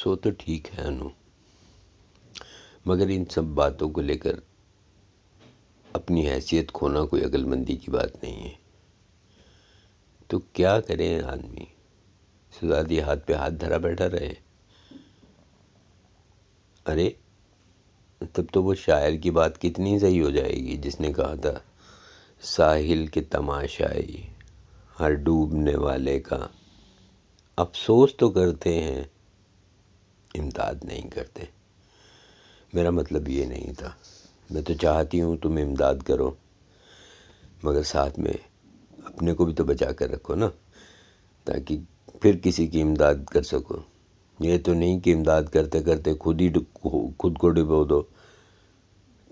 सो तो ठीक है अनु, मगर इन सब बातों को लेकर अपनी हैसियत खोना कोई अक्लमंदी की बात नहीं है। तो क्या करें आदमी, सुजादी हाथ पे हाथ धरा बैठा रहे। अरे तब तो वो शायर की बात कितनी सही हो जाएगी जिसने कहा था, साहिल के तमाशाई हर डूबने वाले का अफसोस तो करते हैं, इमदाद नहीं करते। मेरा मतलब ये नहीं था, मैं तो चाहती हूँ तुम इमदाद करो, मगर साथ में अपने को भी तो बचा कर रखो ना, ताकि फिर किसी की इमदाद कर सको। ये तो नहीं कि इमदाद करते करते खुद को डुबो दो।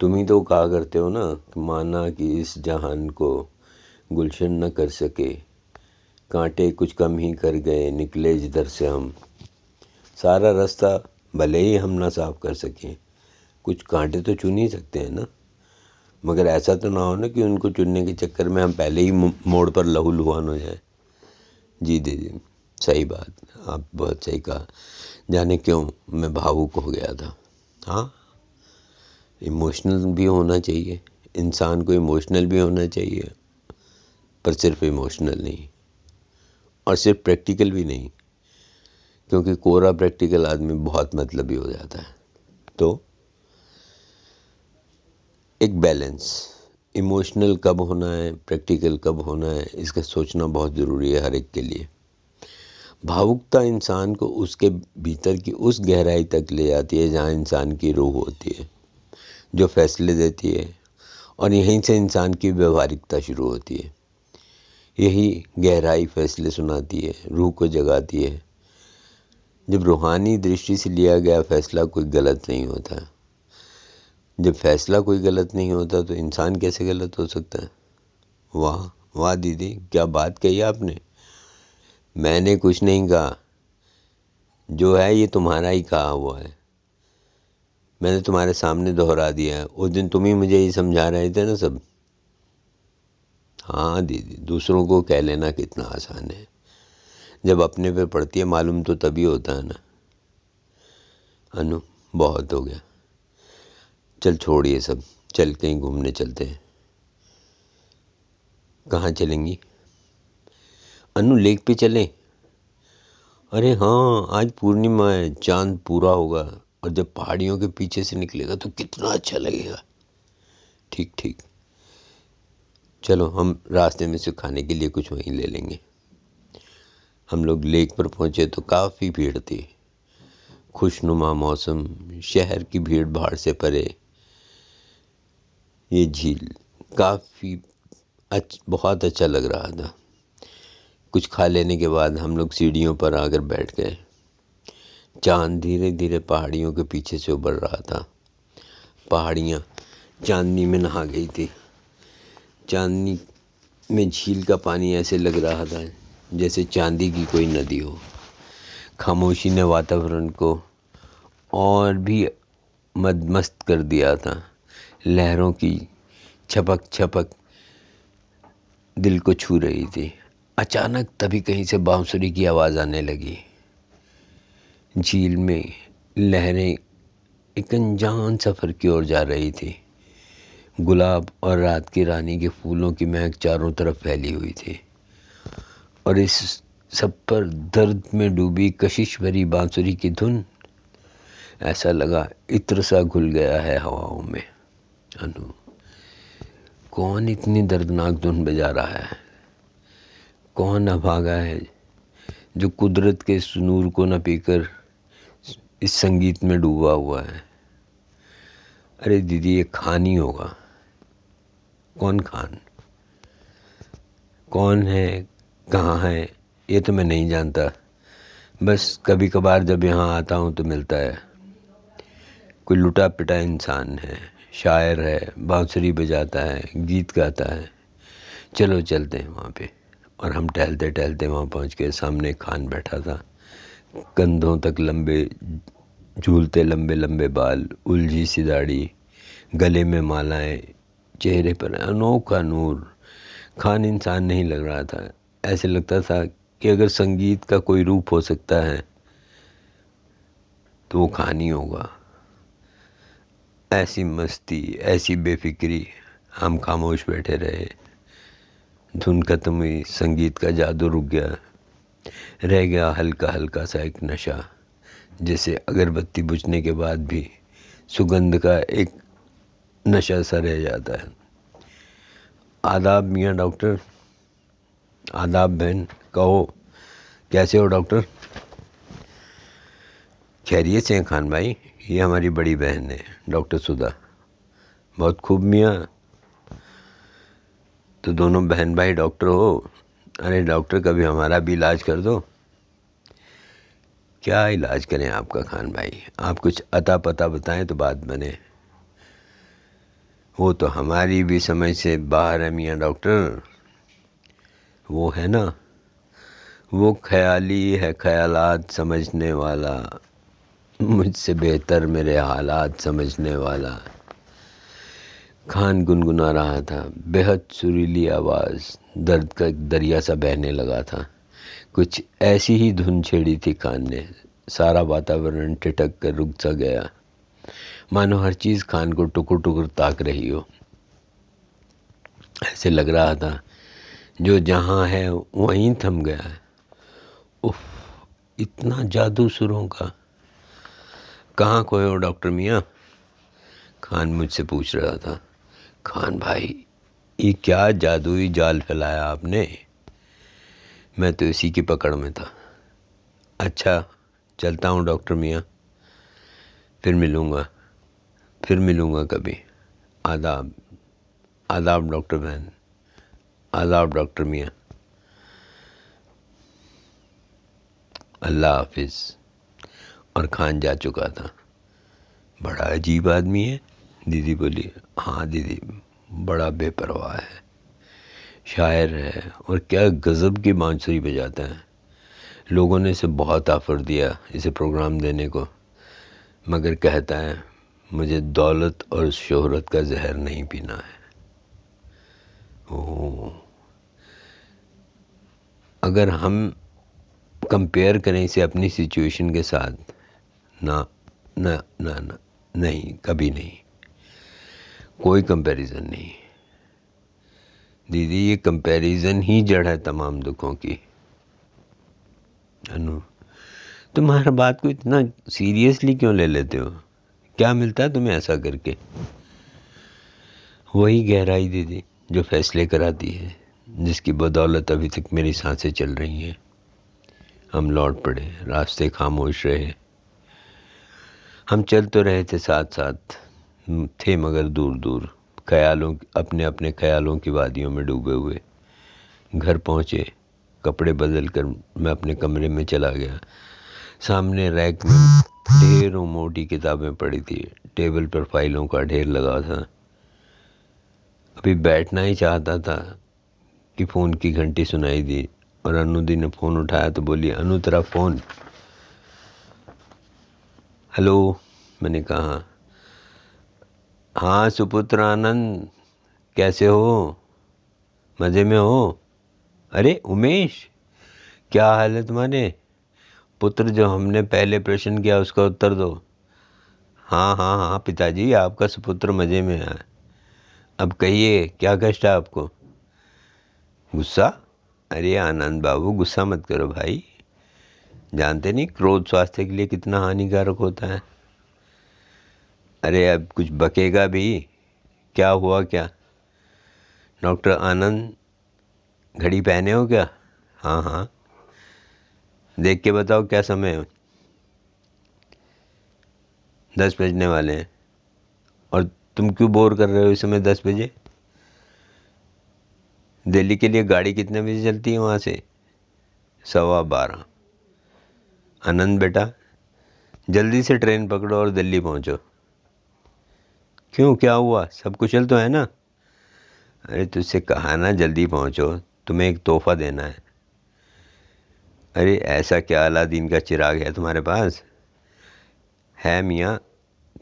तुम ही तो कहा करते हो ना, माना कि इस जहान को गुलशन न कर सके, कांटे कुछ कम ही कर गए निकले जिधर से हम। सारा रास्ता भले ही हम ना साफ कर सकें, कुछ कांटे तो चुन ही सकते हैं ना। मगर ऐसा तो ना हो ना कि उनको चुनने के चक्कर में हम पहले ही मोड़ पर लहूलुहान हो जाए। जी दीदी, सही बात, आप बहुत सही कहा। जाने क्यों मैं भावुक हो गया था। हाँ, इमोशनल भी होना चाहिए, इंसान को इमोशनल भी होना चाहिए, पर सिर्फ इमोशनल नहीं और सिर्फ प्रैक्टिकल भी नहीं, क्योंकि कोरा प्रैक्टिकल आदमी बहुत मतलबी हो जाता है। तो एक बैलेंस, इमोशनल कब होना है, प्रैक्टिकल कब होना है, इसका सोचना बहुत ज़रूरी है हर एक के लिए। भावुकता इंसान को उसके भीतर की उस गहराई तक ले जाती है जहाँ इंसान की रूह होती है, जो फैसले देती है, और यहीं से इंसान की व्यवहारिकता शुरू होती है। यही गहराई फैसले सुनाती है, रूह को जगाती है। जब रूहानी दृष्टि से लिया गया फैसला कोई गलत नहीं होता। जब फैसला कोई गलत नहीं होता तो इंसान कैसे गलत हो सकता है। वाह वाह दीदी, क्या बात कही आपने। मैंने कुछ नहीं कहा, जो है ये तुम्हारा ही कहा हुआ है। मैंने तुम्हारे सामने दोहरा दिया है। उस दिन तुम ही मुझे ये समझा रहे थे ना सब। हाँ दीदी, दूसरों को कह लेना कितना आसान है, जब अपने पे पड़ती है मालूम तो तभी होता है ना। अनु, बहुत हो गया, चल छोड़िए सब, चल कहीं घूमने चलते हैं। कहाँ चलेंगी अनु, लेक पे चलें। अरे हाँ, आज पूर्णिमा है, चांद पूरा होगा, और जब पहाड़ियों के पीछे से निकलेगा तो कितना अच्छा लगेगा। ठीक ठीक, चलो हम रास्ते में से खाने के लिए कुछ वहीं ले लेंगे। हम लोग लेक पर पहुँचे तो काफ़ी भीड़ थी। खुशनुमा मौसम, शहर की भीड़ भाड़ से परे ये झील काफ़ी बहुत अच्छा लग रहा था। कुछ खा लेने के बाद हम लोग सीढ़ियों पर आकर बैठ गए। चांद धीरे धीरे पहाड़ियों के पीछे से उभर रहा था। पहाड़ियाँ चांदनी में नहा गई थी। चांदनी में झील का पानी ऐसे लग रहा था जैसे चांदी की कोई नदी हो। खामोशी ने वातावरण को और भी मदमस्त कर दिया था। लहरों की छपक छपक दिल को छू रही थी। अचानक तभी कहीं से बांसुरी की आवाज़ आने लगी। झील में लहरें एक अनजान सफ़र की ओर जा रही थी। गुलाब और रात की रानी के फूलों की महक चारों तरफ फैली हुई थी, और इस सब पर दर्द में डूबी कशिश भरी बांसुरी की धुन। ऐसा लगा इत्र सा घुल गया है हवाओं में। अनु, कौन इतनी दर्दनाक धुन बजा रहा है? कौन अभागा है जो कुदरत के इस नूर को न पीकर इस संगीत में डूबा हुआ है? अरे दीदी, ये खान ही होगा। कौन खान? कौन है, कहाँ है, ये तो मैं नहीं जानता। बस कभी कभार जब यहाँ आता हूँ तो मिलता है। कोई लुटा पिटा इंसान है, शायर है, बांसुरी बजाता है, गीत गाता है। चलो चलते हैं वहाँ पे। और हम टहलते टहलते वहाँ पहुँच गए। सामने खान बैठा था, कंधों तक लंबे झूलते लंबे लंबे बाल, उलझी सी दाढ़ी, गले में मालाएं, चेहरे पर अनोखा नूर। खान इंसान नहीं लग रहा था। ऐसे लगता था कि अगर संगीत का कोई रूप हो सकता है तो वो खान ही होगा। ऐसी मस्ती, ऐसी बेफिक्री। हम खामोश बैठे रहे। धुन खत्म हुई, संगीत का जादू रुक गया। रह गया हल्का हल्का सा एक नशा, जैसे अगरबत्ती बुझने के बाद भी सुगंध का एक नशा सा रह जाता है। आदाब मियाँ डॉक्टर। आदाब बहन। कहो, कैसे हो डॉक्टर? खैरियत से हैं खान भाई। ये हमारी बड़ी बहन है डॉक्टर सुधा। बहुत खूब मियाँ, तो दोनों बहन भाई डॉक्टर हो। अरे डॉक्टर, कभी हमारा भी इलाज कर दो। क्या इलाज करें आपका खान भाई? आप कुछ अता पता बताएं तो बात बने। वो तो हमारी भी समझ से बाहर है मियाँ डॉक्टर। वो है ना, वो ख्याली है, ख्यालात समझने वाला, मुझसे बेहतर मेरे हालात समझने वाला। खान गुनगुना रहा था, बेहद सुरीली आवाज़ दर्द का एक दरिया सा बहने लगा था। कुछ ऐसी ही धुन छेड़ी थी खान ने। सारा वातावरण ठिठक कर रुक सा गया, मानो हर चीज़ खान को टुकुर टुकुर ताक रही हो। ऐसे लग रहा था जो जहाँ है वहीं थम गया है। उफ, इतना जादू सुरों का। कहाँ खोए हो डॉक्टर मियाँ? खान मुझसे पूछ रहा था। खान भाई, ये क्या जादुई जाल फैलाया आपने? मैं तो इसी की पकड़ में था। अच्छा, चलता हूँ डॉक्टर मियाँ, फिर मिलूँगा कभी। आदाब। आदाब डॉक्टर बहन। आदाब डॉक्टर मियाँ। अल्लाह हाफिज़। और खान जा चुका था। बड़ा अजीब आदमी है, दीदी बोली। हाँ दीदी, बड़ा बेपरवाह है, शायर है, और क्या गज़ब की बांसुरी बजाता है। लोगों ने इसे बहुत ऑफ़र दिया इसे प्रोग्राम देने को, मगर कहता है मुझे दौलत और शोहरत का जहर नहीं पीना है। ओह, अगर हम कंपेयर करें इसे अपनी सिचुएशन के साथ, ना ना ना ना, नहीं, कभी नहीं, कोई कंपैरिजन नहीं। दीदी, ये कंपैरिजन ही जड़ है तमाम दुखों की। अनु, तुम हर बात को इतना सीरियसली क्यों ले लेते हो? क्या मिलता है तुम्हें ऐसा करके? वही गहराई दीदी जो फैसले कराती है, जिसकी बदौलत अभी तक मेरी सांसें चल रही हैं। हम लौट पड़े, रास्ते खामोश रहे। हम चल तो रहे थे साथ साथ, थे मगर दूर दूर, ख्यालों, अपने अपने ख्यालों की वादियों में डूबे हुए। घर पहुँचे, कपड़े बदल कर मैं अपने कमरे में चला गया। सामने रैक में ढेरों मोटी किताबें पड़ी थी, टेबल पर फाइलों का ढेर लगा था। अभी बैठना ही चाहता था कि फ़ोन की घंटी सुनाई दी, और अनु दी ने फ़ोन उठाया तो बोली, अनु तेरा फ़ोन। हेलो, मैंने कहा। हाँ सुपुत्र आनंद, कैसे हो? मज़े में हो? अरे उमेश, क्या हाल है तुम्हारे? पुत्र, जो हमने पहले प्रश्न किया उसका उत्तर दो। हाँ हाँ हाँ पिताजी, आपका सुपुत्र मज़े में है। अब कहिए, क्या कष्ट है आपको? गुस्सा? अरे आनंद बाबू, गुस्सा मत करो भाई। जानते नहीं क्रोध स्वास्थ्य के लिए कितना हानिकारक होता है। अरे अब कुछ बकेगा भी। क्या हुआ क्या? डॉक्टर आनंद, घड़ी पहने हो क्या? हाँ हाँ। देख के बताओ क्या समय है। 10 बजने वाले हैं। और तुम क्यों बोर कर रहे हो इस समय 10 बजे? दिल्ली के लिए गाड़ी कितने बजे चलती है वहाँ से? 12:15। आनंद बेटा, जल्दी से ट्रेन पकड़ो और दिल्ली पहुँचो। क्यों, क्या हुआ? सब कुशल तो है ना? अरे तुझसे कहा ना जल्दी पहुँचो, तुम्हें एक तोहफा देना है। अरे ऐसा क्या अलादीन का चिराग है तुम्हारे पास? है मियाँ,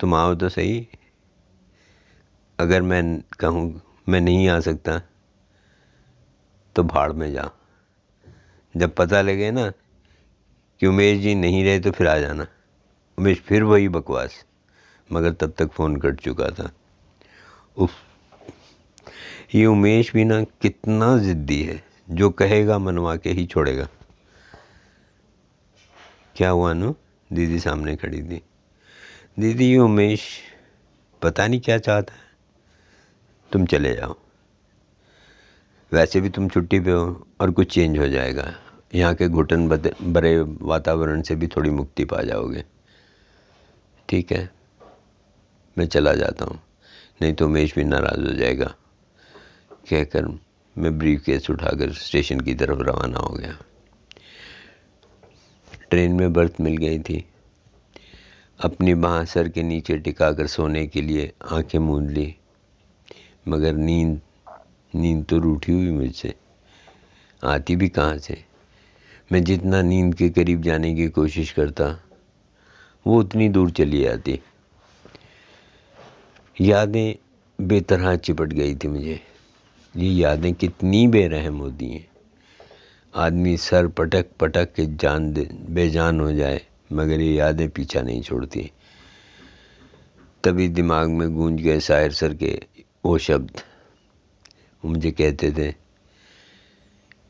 तुम आओ तो सही। अगर मैं कहूँ मैं नहीं आ सकता तो भाड़ में जा। जब पता लगे ना कि उमेश जी नहीं रहे तो फिर आ जाना। उमेश फिर वही बकवास, मगर तब तक फ़ोन कट चुका था। उफ, ये उमेश भी ना कितना ज़िद्दी है, जो कहेगा मनवा के ही छोड़ेगा। क्या हुआ अनु? दीदी सामने खड़ी थी। दीदी ये उमेश पता नहीं क्या चाहता है, तुम चले जाओ, वैसे भी तुम छुट्टी पे हो और कुछ चेंज हो जाएगा, यहाँ के घुटन भरे वातावरण से भी थोड़ी मुक्ति पा जाओगे। ठीक है, मैं चला जाता हूँ, नहीं तो उमेश भी नाराज़ हो जाएगा, कहकर मैं ब्रीफ केस उठाकर स्टेशन की तरफ रवाना हो गया। ट्रेन में बर्थ मिल गई थी। अपनी बाँह सर के नीचे टिकाकर सोने के लिए आंखें मूंद ली, मगर नींद तो रूठी हुई मुझसे, आती भी कहाँ से। मैं जितना नींद के करीब जाने की कोशिश करता, वो उतनी दूर चली जाती। यादें बेतरह चिपट गई थी मुझे। ये यादें कितनी बेरहम होती हैं। आदमी सर पटक पटक के बेजान हो जाए, मगर ये यादें पीछा नहीं छोड़ती। तभी दिमाग में गूंज गए शायर सर के वो शब्द। वो मुझे कहते थे,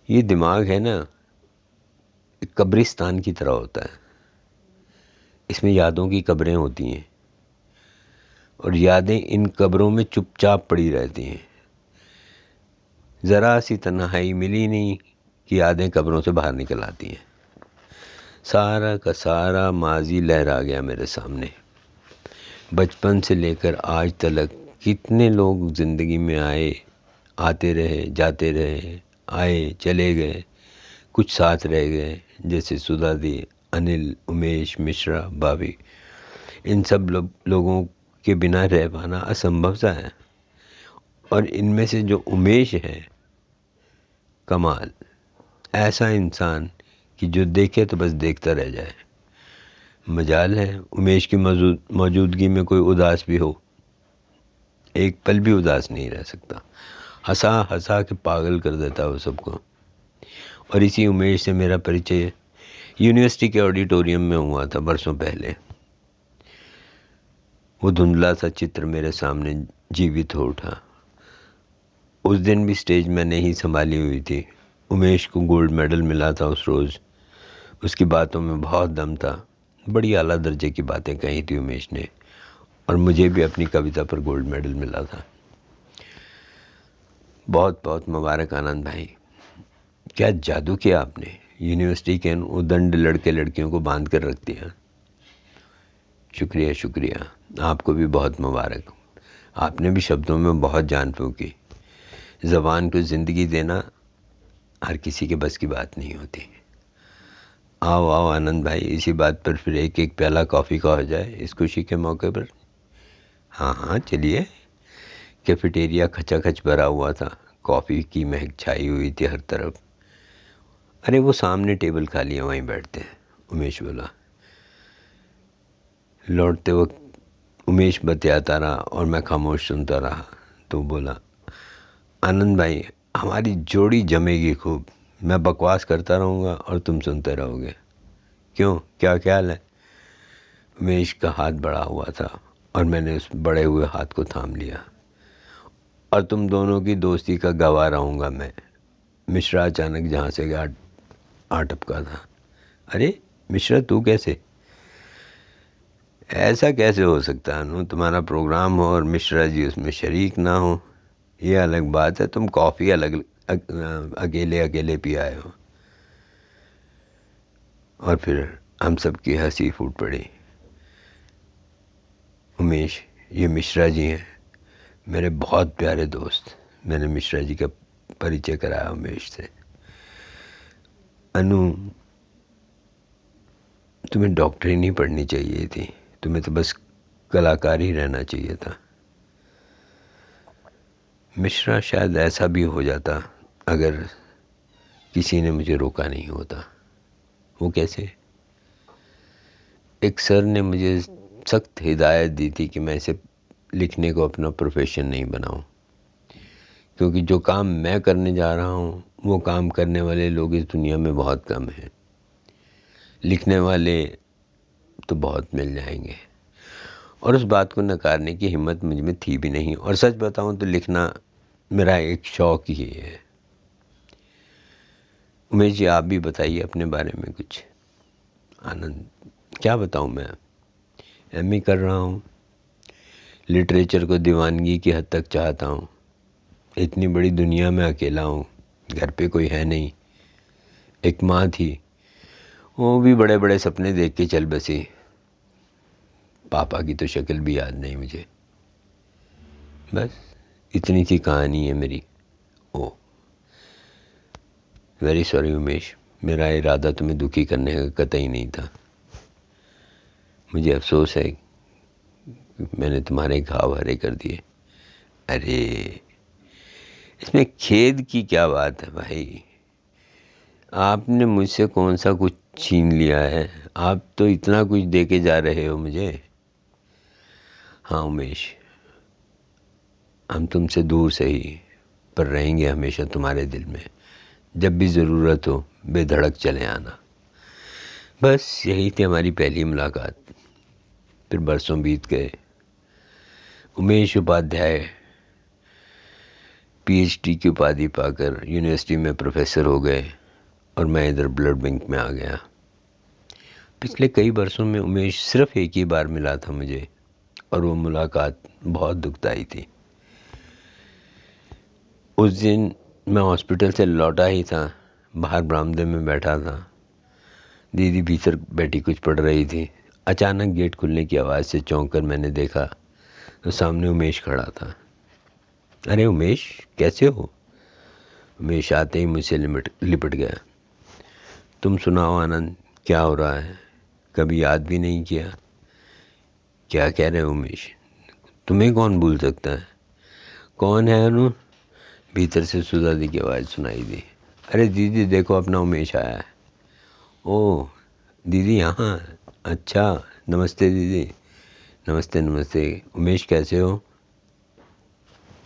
ये दिमाग है ना, एक कब्रिस्तान की तरह होता है, इसमें यादों की कब्रें होती हैं और यादें इन कब्रों में चुपचाप पड़ी रहती हैं। ज़रा सी तन्हाई मिली नहीं कि यादें कब्रों से बाहर निकल आती हैं। सारा का सारा माजी लहरा गया मेरे सामने। बचपन से लेकर आज तक कितने लोग ज़िंदगी में आए, आते रहे, जाते रहे, आए चले गए, कुछ साथ रह गए, जैसे सुधा दी, अनिल, उमेश, मिश्रा, भाभी। इन सब लोगों के बिना रह पाना असंभव सा है। और इनमें से जो उमेश है, कमाल, ऐसा इंसान कि जो देखे तो बस देखता रह जाए। मजाल है उमेश की मौजूदगी में कोई उदास भी हो, एक पल भी उदास नहीं रह सकता। हंसा हंसा के पागल कर देता है वो सबको। और इसी उमेश से मेरा परिचय यूनिवर्सिटी के ऑडिटोरियम में हुआ था बरसों पहले। वो धुंधला सा चित्र मेरे सामने जीवित हो उठा। उस दिन भी स्टेज मैंने ही संभाली हुई थी। उमेश को गोल्ड मेडल मिला था उस रोज़। उसकी बातों में बहुत दम था, बड़ी आला दर्जे की बातें कही थी उमेश ने, और मुझे भी अपनी कविता पर गोल्ड मेडल मिला था। बहुत बहुत मुबारक आनंद भाई, क्या जादू किया आपने, यूनिवर्सिटी के उदंड लड़के लड़कियों को बांध कर रख दिया। शुक्रिया शुक्रिया, आपको भी बहुत मुबारक। आपने भी शब्दों में बहुत जान फूंकी। ज़बान को ज़िंदगी देना हर किसी के बस की बात नहीं होती। आओ आओ आनंद भाई, इसी बात पर फिर एक एक प्याला कॉफ़ी का हो जाए इस खुशी के मौके पर। हाँ हाँ चलिए। कैफेटेरिया खचाखच भरा हुआ था, कॉफ़ी की महक छाई हुई थी हर तरफ। अरे वो सामने टेबल खाली है, वहीं बैठते हैं, उमेश बोला। लौटते वक्त उमेश बतियाता रहा और मैं खामोश सुनता रहा। तो बोला, आनंद भाई हमारी जोड़ी जमेगी खूब, मैं बकवास करता रहूँगा और तुम सुनते रहोगे। क्यों, क्या ख्याल है? उमेश का हाथ बढ़ा हुआ था और मैंने उस बढ़े हुए हाथ को थाम लिया। और तुम दोनों की दोस्ती का गवाह रहूँगा मैं। मिश्रा अचानक जहाँ से आ टपका था। अरे मिश्रा, तू कैसे? ऐसा कैसे हो सकता है अनु, तुम्हारा प्रोग्राम हो और मिश्रा जी उसमें शरीक ना हो, ये अलग बात है। तुम कॉफ़ी अकेले अकेले पी आए हो। और फिर हम सब की हंसी फूट पड़ी। उमेश, ये मिश्रा जी हैं, मेरे बहुत प्यारे दोस्त। मैंने मिश्रा जी का परिचय कराया उमेश से। अनु, तुम्हें डॉक्टरी नहीं पढ़नी चाहिए थी, तुम्हें तो बस कलाकार ही रहना चाहिए था। मिश्रा, शायद ऐसा भी हो जाता अगर किसी ने मुझे रोका नहीं होता। वो कैसे? एक सर ने मुझे सख्त हिदायत दी थी कि मैं इसे लिखने को अपना प्रोफेशन नहीं बनाऊं, क्योंकि जो काम मैं करने जा रहा हूं वो काम करने वाले लोग इस दुनिया में बहुत कम हैं। लिखने वाले तो बहुत मिल जाएंगे। और उस बात को नकारने की हिम्मत मुझ में थी भी नहीं। और सच बताऊं तो लिखना मेरा एक शौक ही है। उमेश जी, आप भी बताइए अपने बारे में कुछ। आनंद, क्या बताऊं, मैं एमए कर रहा हूँ, लिटरेचर को दीवानगी की हद तक चाहता हूँ। इतनी बड़ी दुनिया में अकेला हूँ, घर पे कोई है नहीं। एक माँ थी, वो भी बड़े बड़े सपने देख के चल बसी। पापा की तो शक्ल भी याद नहीं मुझे। बस इतनी सी कहानी है मेरी। ओ वेरी सॉरी उमेश, मेरा इरादा तुम्हें दुखी करने का कतई नहीं था। मुझे अफसोस है मैंने तुम्हारे घाव हरे कर दिए। अरे इसमें खेद की क्या बात है भाई, आपने मुझसे कौन सा कुछ छीन लिया है? आप तो इतना कुछ दे के जा रहे हो मुझे। हाँ उमेश, हम तुमसे दूर से ही पर रहेंगे हमेशा तुम्हारे दिल में। जब भी ज़रूरत हो बेधड़क चले आना। बस यही थी हमारी पहली मुलाकात। फिर बरसों बीत गए। उमेश उपाध्याय पीएचडी की उपाधि पाकर यूनिवर्सिटी में प्रोफेसर हो गए और मैं इधर ब्लड बैंक में आ गया। पिछले कई वर्षों में उमेश सिर्फ एक ही बार मिला था मुझे, और वो मुलाकात बहुत दुखदाई थी। उस दिन मैं हॉस्पिटल से लौटा ही था, बाहर बरामदे में बैठा था। दीदी भीतर बैठी कुछ पढ़ रही थी। अचानक गेट खुलने की आवाज़ से चौंक कर मैंने देखा तो सामने उमेश खड़ा था। अरे उमेश, कैसे हो? उमेश आते ही मुझसे लिपट गया। तुम सुनाओ आनंद, क्या हो रहा है? कभी याद भी नहीं किया। क्या कह रहे हो उमेश? तुम्हें कौन भूल सकता है? कौन है अनु? भीतर से सुधा दी की आवाज़ सुनाई दी। अरे दीदी देखो, अपना उमेश आया है। ओह दीदी यहाँ? अच्छा, नमस्ते दीदी। नमस्ते नमस्ते। उमेश कैसे हो?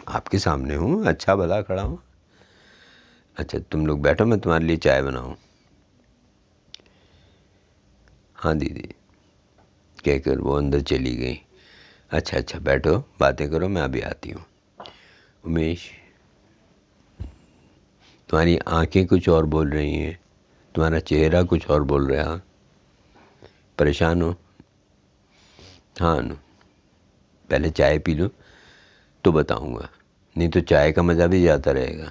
आपके सामने हूँ, अच्छा भला खड़ा हूँ। अच्छा तुम लोग बैठो, मैं तुम्हारे लिए चाय बनाऊँ। हाँ दीदी, कहकर वो अंदर चली गई। अच्छा अच्छा बैठो, बातें करो, मैं अभी आती हूँ। उमेश, तुम्हारी आंखें कुछ और बोल रही हैं, तुम्हारा चेहरा कुछ और बोल रहा। परेशान हो? हाँ अनु, पहले चाय पी लो तो बताऊँगा, नहीं तो चाय का मज़ा भी जाता रहेगा।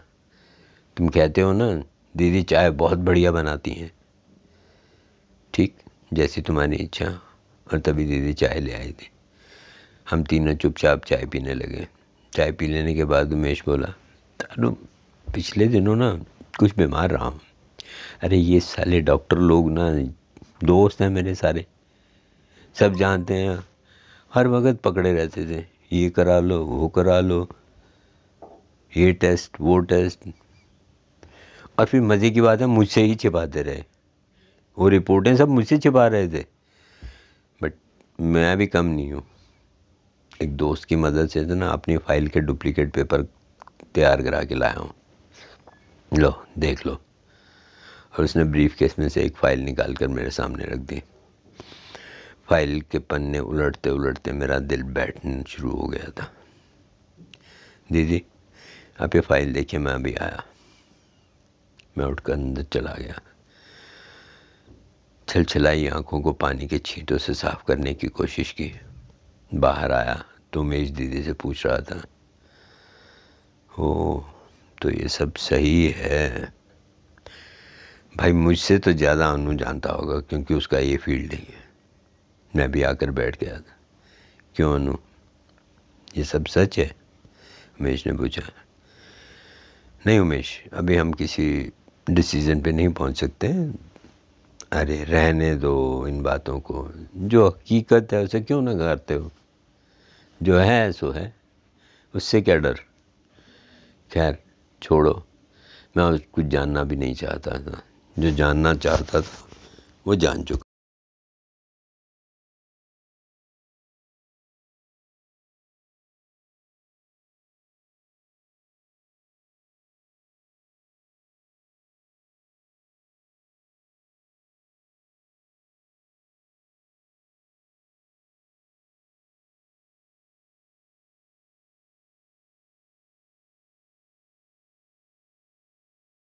तुम कहते हो ना दीदी चाय बहुत बढ़िया बनाती हैं। ठीक, जैसी तुम्हारी इच्छा। और तभी दीदी चाय ले आई थी। हम तीनों चुपचाप चाय पीने लगे। चाय पी लेने के बाद उमेश बोला, तारू पिछले दिनों ना कुछ बीमार रहा हूँ। अरे ये साले डॉक्टर लोग ना दोस्त हैं मेरे सारे, सब जानते हैं, हर वक्त पकड़े रहते थे, ये करा लो वो करा लो, ये टेस्ट वो टेस्ट। और फिर मज़े की बात है मुझसे ही छिपाते रहे, वो रिपोर्टें सब मुझसे छिपा रहे थे। बट मैं भी कम नहीं हूँ। एक दोस्त की मदद से तो ना अपनी फ़ाइल के डुप्लीकेट पेपर तैयार करा के लाया हूँ, लो देख लो। और उसने ब्रीफ केस में से एक फ़ाइल निकाल कर मेरे सामने रख दी। फाइल के पन्ने उलटते उलटते मेरा दिल बैठना शुरू हो गया था। दीदी आप ये फ़ाइल देखिए, मैं अभी आया। मैं उठकर अंदर चला गया। छलछलाई आंखों को पानी के छींटों से साफ करने की कोशिश की। बाहर आया तो उमेश दीदी से पूछ रहा था, हो तो ये सब सही है? भाई मुझसे तो ज़्यादा अनु जानता होगा, क्योंकि उसका ये फील्ड ही है। मैं भी आकर बैठ गया था। क्यों अनु, ये सब सच है? उमेश ने पूछा। नहीं उमेश, अभी हम किसी डिसीज़न पे नहीं पहुंच सकते। अरे रहने दो इन बातों को, जो हकीकत है उसे क्यों ना करते हो? जो है सो है, उससे क्या डर। खैर छोड़ो, मैं कुछ जानना भी नहीं चाहता था। जो जानना चाहता था वो जान चुका।